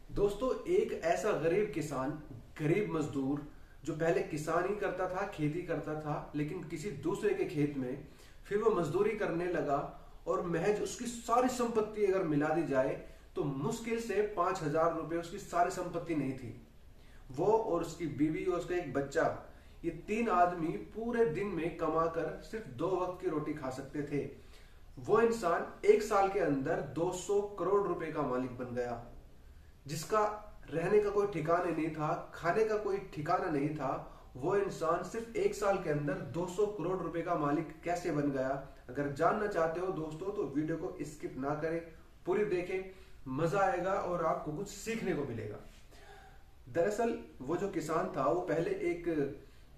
दोस्तों, एक ऐसा गरीब किसान, गरीब मजदूर जो पहले किसानी करता था, खेती करता था, लेकिन किसी दूसरे के खेत में फिर वो मजदूरी करने लगा और महज उसकी सारी संपत्ति अगर मिला दी जाए तो मुश्किल से 5,000 रुपए उसकी सारी संपत्ति नहीं थी। वो और उसकी बीवी और उसका एक बच्चा, ये तीन आदमी पूरे दिन में कमाकर सिर्फ 2 वक्त की रोटी खा सकते थे। वो इंसान एक साल के अंदर 200 करोड़ रुपए का मालिक बन गया, जिसका रहने का कोई ठिकाना नहीं था, खाने का कोई ठिकाना नहीं था। वो इंसान सिर्फ एक साल के अंदर 200 करोड़ रुपए का मालिक कैसे बन गया? अगर जानना चाहते हो दोस्तों तो वीडियो को स्किप ना करें, पूरी देखें, मजा आएगा और आपको कुछ सीखने को मिलेगा। दरअसल वो जो किसान था वो पहले एक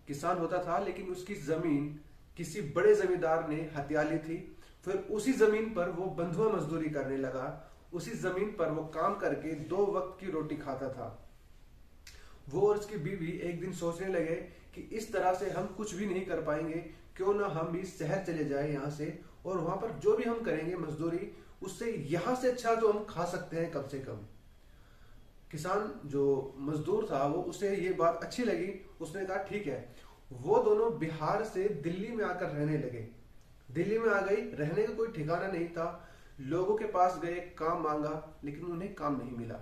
किसान होता था, लेकिन उसकी जमीन किसी बड़े जमींदार ने हथिया ली थी। फिर उसी जमीन पर वो बंधुआ मजदूरी करने लगा। उसी जमीन पर वो काम करके 2 वक्त की रोटी खाता था। वो और उसकी बीवी एक दिन सोचने लगे कि इस तरह से हम कुछ भी नहीं कर पाएंगे, क्यों ना हम भी शहर चले जाए यहाँ से, और वहां पर जो भी हम करेंगे मजदूरी, उससे यहाँ से अच्छा जो हम खा सकते हैं कम से कम। किसान जो मजदूर था वो, उसे ये बात अच्छी लगी। उसने कहा ठीक है। वो दोनों बिहार से दिल्ली में आकर रहने लगे। दिल्ली में आ गई, रहने का कोई ठिकाना नहीं था। लोगों के पास गए, काम मांगा, लेकिन उन्हें काम नहीं मिला।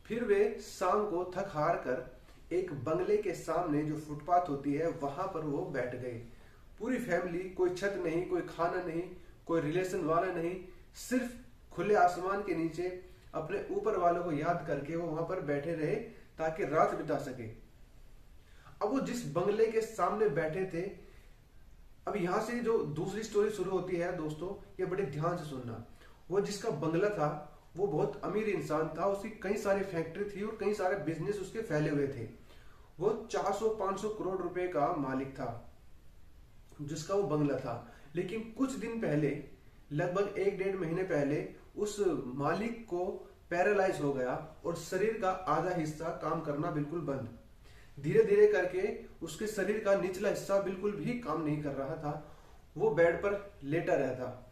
फिर वे शाम को थक हार कर एक बंगले के सामने जो फुटपाथ होती है वहां पर वो बैठ गए। पूरी फैमिली, कोई छत नहीं, कोई खाना नहीं, कोई रिलेशन वाला नहीं, सिर्फ खुले आसमान के नीचे अपने ऊपर वालों को याद करके वो वहां पर बैठे रहे ताकि रात बिता सके। अब वो जिस बंगले के सामने बैठे थे, अब यहां से जो दूसरी स्टोरी शुरू होती है दोस्तों, ये बड़े ध्यान से सुनना। वो जिसका बंगला था वो बहुत अमीर इंसान था। उसकी कई सारी फैक्ट्री थी और कई सारे बिजनेस उसके फैले हुए थे। वो 400-500 करोड़ रुपए का मालिक था जिसका वो बंगला था। लेकिन कुछ दिन पहले, लगभग 1-1.5 महीने पहले, उस मालिक को पैरालाइज हो गया और शरीर का आधा हिस्सा काम करना बिल्कुल बंद। धीरे धीरे करके उसके शरीर का निचला हिस्सा बिल्कुल भी काम नहीं कर रहा था। वो बेड पर लेटा रहता।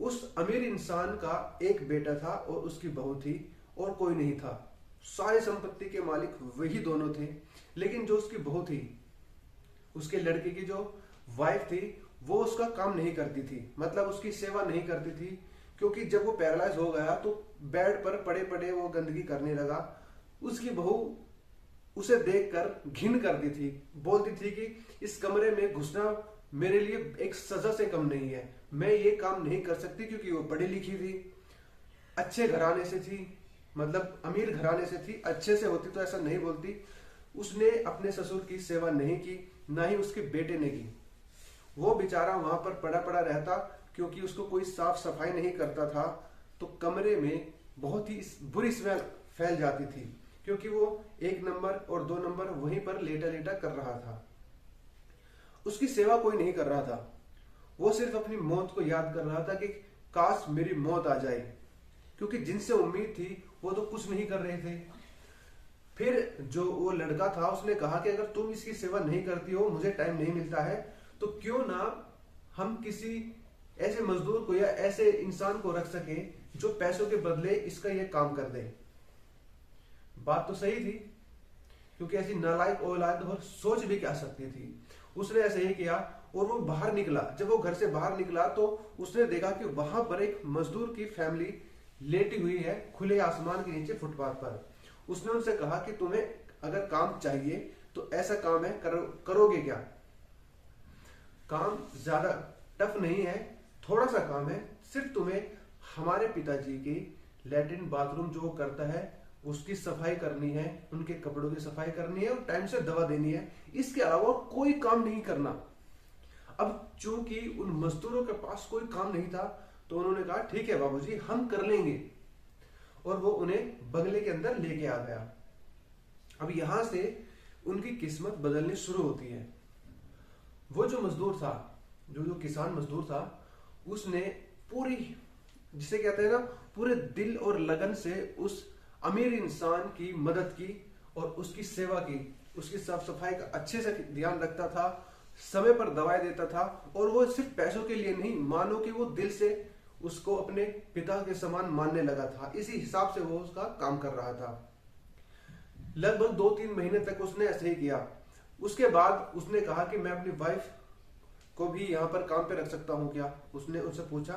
उस अमीर इंसान का एक बेटा था और उसकी बहू थी, और कोई नहीं था। सारी संपत्ति के मालिक वही दोनों थे। लेकिन जो उसकी बहू थी, उसके लड़के की जो वाइफ थी, वो उसका काम नहीं करती थी, मतलब उसकी सेवा नहीं करती थी। क्योंकि जब वो पैरालाइज हो गया तो बेड पर पड़े पड़े वो गंदगी करने लगा। उसकी बहू उसे देखकर घिन करती थी, बोलती थी कि इस कमरे में घुसना मेरे लिए एक सजा से कम नहीं है। मैं ये काम नहीं कर सकती, क्योंकि वो पढ़ी लिखी थी, अच्छे घराने से थी, मतलब अमीर घराने से थी। अच्छे से होती तो ऐसा नहीं बोलती। उसने अपने ससुर की सेवा नहीं की, ना ही उसके बेटे ने की। वो बेचारा वहां पर पड़ा पड़ा रहता, क्योंकि उसको कोई साफ सफाई नहीं करता था। तो कमरे में बहुत ही बुरी स्मेल फैल जाती थी, क्योंकि वो 1 नंबर और 2 नंबर वहीं पर लेटा लेटा कर रहा था। उसकी सेवा कोई नहीं कर रहा था। वो सिर्फ अपनी मौत को याद कर रहा था कि काश मेरी मौत आ जाए, क्योंकि जिनसे उम्मीद थी वो तो कुछ नहीं कर रहे थे। फिर जो वो लड़का था उसने कहा कि अगर तुम इसकी सेवा नहीं करती हो, मुझे टाइम नहीं मिलता है, तो क्यों ना हम किसी ऐसे मजदूर को या ऐसे इंसान को रख सके जो पैसों के बदले इसका ये काम कर दे। बात तो सही थी, क्योंकि ऐसी नालायक औलाद और सोच भी क्या सकती थी। उसने ऐसे ही किया और वो बाहर निकला। जब वो घर से बाहर निकला तो उसने देखा कि वहां पर एक मजदूर की फैमिली लेटी हुई है खुले आसमान के नीचे फुटपाथ पर। उसने उनसे कहा कि तुम्हें अगर काम चाहिए तो ऐसा काम है, करोगे क्या? काम ज्यादा टफ नहीं है, थोड़ा सा काम है। सिर्फ तुम्हें हमारे पिताजी की लैट्रिन बाथरूम जो वो करता है उसकी सफाई करनी है, उनके कपड़ों की सफाई करनी है और टाइम से दवा देनी है। इसके अलावा कोई काम नहीं करना। अब चूंकि उन मजदूरों के पास कोई काम नहीं था, तो उन्होंने कहा ठीक है बाबूजी, हम कर लेंगे, और वो उन्हें बंगले के अंदर लेके आ गया। अब यहां से उनकी किस्मत बदलनी शुरू होती है। वो जो मजदूर था, जो किसान मजदूर था, उसने पूरी, जिसे कहते हैं ना, पूरे दिल और लगन से उस अमीर इंसान की मदद की और उसकी सेवा की। उसकी साफ सफाई का अच्छे से ध्यान रखता था, समय पर दवाई देता था, और वो सिर्फ पैसों के लिए नहीं, मानो कि वो दिल से उसको अपने पिता के समान मानने लगा था। इसी हिसाब से वो उसका काम कर रहा था। लगभग 2-3 महीने तक उसने ऐसे ही किया। उसके बाद उसने कहा कि मैं अपनी वाइफ को भी यहाँ पर काम पे रख सकता हूँ क्या, उसने उनसे पूछा।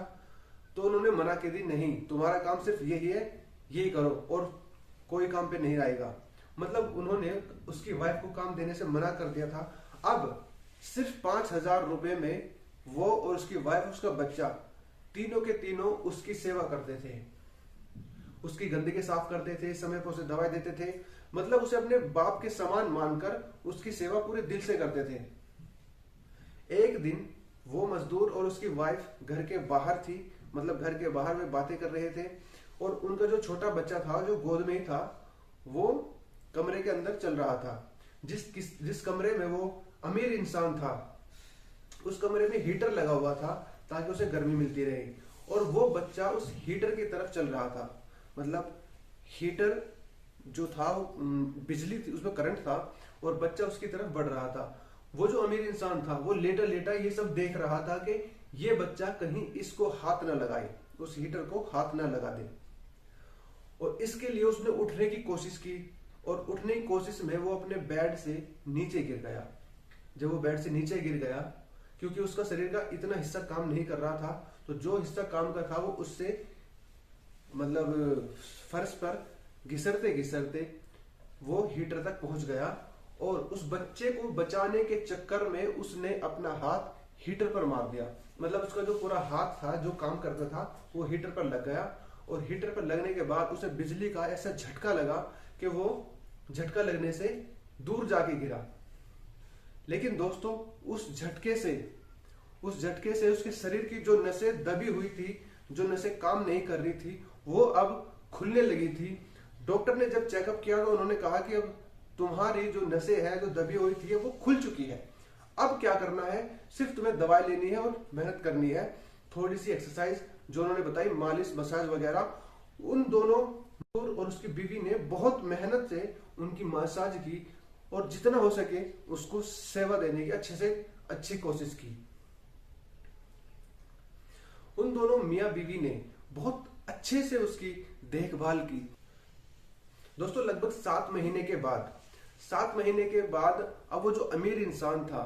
तो उन्होंने मना कर दी, नहीं, तुम्हारा काम सिर्फ यही है, यही करो और कोई काम पे नहीं आएगा। मतलब उन्होंने उसकी वाइफ को काम देने से मना कर दिया था। अब सिर्फ 5,000 रुपए में वो और उसकी वाइफ, उसका बच्चा, तीनों के तीनों उसकी सेवा करते थे, उसकी गंदगी साफ करते थे, समय पर उसे दवाई देते थे। मतलब उसे अपने बाप के समान मानकर उसकी सेवा पूरे दिल से करते थे। एक दिन वो मजदूर और उसकी वाइफ घर के बाहर थी, मतलब घर के बाहर में बातें कर रहे थे, और उनका जो छोटा बच्चा था जो गोद में ही था, वो कमरे के अंदर चल रहा था। जिस कमरे में वो अमीर इंसान था, उस कमरे में हीटर लगा हुआ था ताकि उसे गर्मी मिलती रहे, और वो बच्चा उस हीटर की तरफ चल रहा था। मतलब हीटर जो था वो बिजली थी, उसमें करंट था, और बच्चा उसकी तरफ बढ़ रहा था। वो जो अमीर इंसान था वो लेटा लेटा ये सब देख रहा था कि ये बच्चा कहीं इसको हाथ ना लगाए, उस हीटर को हाथ ना लगा दे। और इसके लिए उसने उठने की कोशिश की, और उठने की कोशिश में वो अपने बेड से नीचे गिर गया। जब वो बेड से नीचे गिर गया, क्योंकि उसका शरीर का इतना हिस्सा काम नहीं कर रहा था, तो जो हिस्सा काम का था वो उससे मतलब फर्श पर घिसरते घिसरते वो हीटर तक पहुंच गया, और उस बच्चे को बचाने के चक्कर में उसने अपना हाथ हीटर पर मार दिया। मतलब उसका जो पूरा हाथ था जो काम करता था वो हीटर पर लग गया, और हीटर पर लगने के बाद उसे बिजली का ऐसा झटका लगा कि वो झटका लगने से दूर जाके गिरा। लेकिन दोस्तों उस झटके से उसके शरीर की जो नसें दबी हुई थी, जो नसें काम नहीं कर रही थी, वो अब खुलने लगी थी। डॉक्टर ने जब चेकअप किया तो उन्होंने कहा कि अब तुम्हारी जो नसें हैं जो दबी हुई थी वो खुल चुकी है। अब क्या करना है, सिर्फ तुम्हें दवाई लेनी है और मेहनत करनी है, थोड़ी सी एक्सरसाइज जो उन्होंने बताई, मालिश, मसाज वगैरह। उन दोनों और उसकी बीवी ने बहुत मेहनत से उनकी मसाज की, और जितना हो सके उसको सेवा देने की अच्छे से अच्छी कोशिश की। उन दोनों मियाँ बीवी ने बहुत अच्छे से उसकी देखभाल की। दोस्तों लगभग 7 महीने के बाद अब वो जो अमीर इंसान था,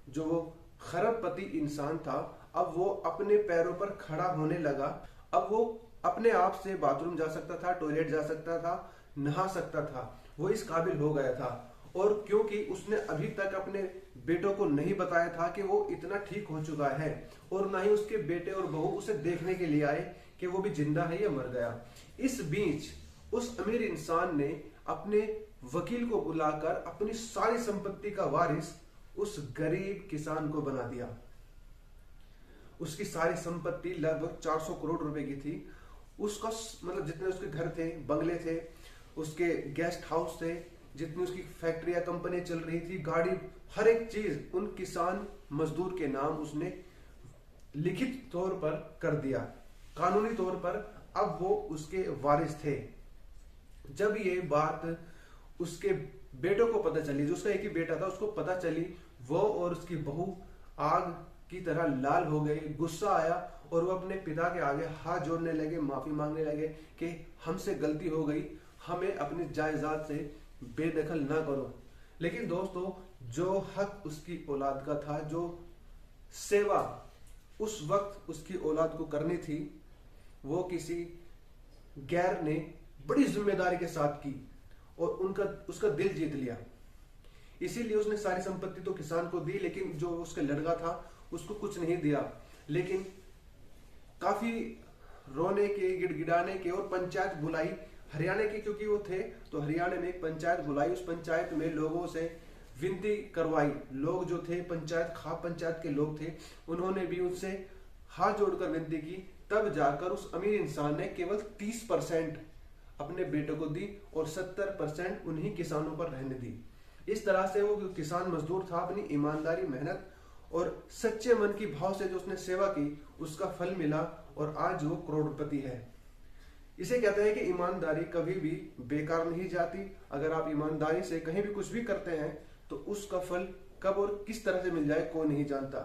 जो वो खरबपति इंसान था, अब वो अपने पैरों पर खड़ा होने लगा। अब वो अपने आप से बाथरूम जा सकता था, टॉयलेट जा सकता था, नहा सकता था, वो इस काबिल हो गया था। और क्योंकि उसने अभी तक अपने बेटों को नहीं बताया था कि वो इतना ठीक हो चुका है, और ना ही उसके बेटे और बहू उसे देखने के लिए आए कि वो भी जिंदा है या मर गया। इस बीच उस अमीर इंसान ने अपने वकील को बुलाकर अपनी सारी संपत्ति का वारिस उस गरीब किसान को बना दिया। उसकी सारी संपत्ति लगभग 400 करोड़ रुपए की थी। उसका मतलब जितने उसके घर थे, बंगले थे, उसके गेस्ट हाउस थे, जितनी उसकी फैक्ट्रियां, कंपनी चल रही थी, गाड़ी, हर एक चीज उन किसान मजदूर के नाम उसने लिखित तौर पर कर दिया। कानूनी तौर पर अब वो उसके वारिस थे। जब ये बात उसके बेटों को पता चली, जो उसका एक ही बेटा था, उसको पता चली, वो और उसकी बहू आग की तरह लाल हो गए, गुस्सा आया, और वो अपने पिता के आगे हाथ जोड़ने लगे, माफी मांगने लगे कि हमसे गलती हो गई, हमें अपनी जायदाद से बेदखल ना करो। लेकिन दोस्तों जो हक उसकी औलाद का था, जो सेवा उस वक्त उसकी औलाद को करनी थी, वो किसी गैर ने बड़ी जिम्मेदारी के साथ की और उसका दिल जीत लिया। इसीलिए उसने सारी संपत्ति तो किसान को दी, लेकिन जो उसका लड़का था उसको कुछ नहीं दिया। लेकिन काफी रोने के, गिड़गिड़ाने के, और पंचायत बुलाई हरियाणा की, क्योंकि वो थे, तो हरियाणा में एक पंचायत बुलाई। उस पंचायत में लोगों से विनती करवाई। लोग जो थे खाप पंचायत के लोग थे, उन्होंने भी उनसे हाथ जोड़कर विनती की। तब जाकर उस अमीर इंसान ने केवल 30% अपने बेटों को दी और 70% उन्हीं किसानों पर रहने दी। इस तरह से वो किसान मजदूर था, अपनी ईमानदारी, मेहनत और सच्चे मन की भाव से जो उसने सेवा की, उसका फल मिला, और आज वो करोड़पति है। इसे कहते हैं कि ईमानदारी कभी भी बेकार नहीं जाती। अगर आप ईमानदारी से कहीं भी कुछ भी करते हैं तो उसका फल कब और किस तरह से मिल जाए कोई नहीं जानता।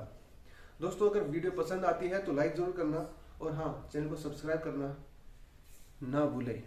दोस्तों अगर वीडियो पसंद आती है तो लाइक जरूर करना, और हाँ, चैनल को सब्सक्राइब करना ना भूलें।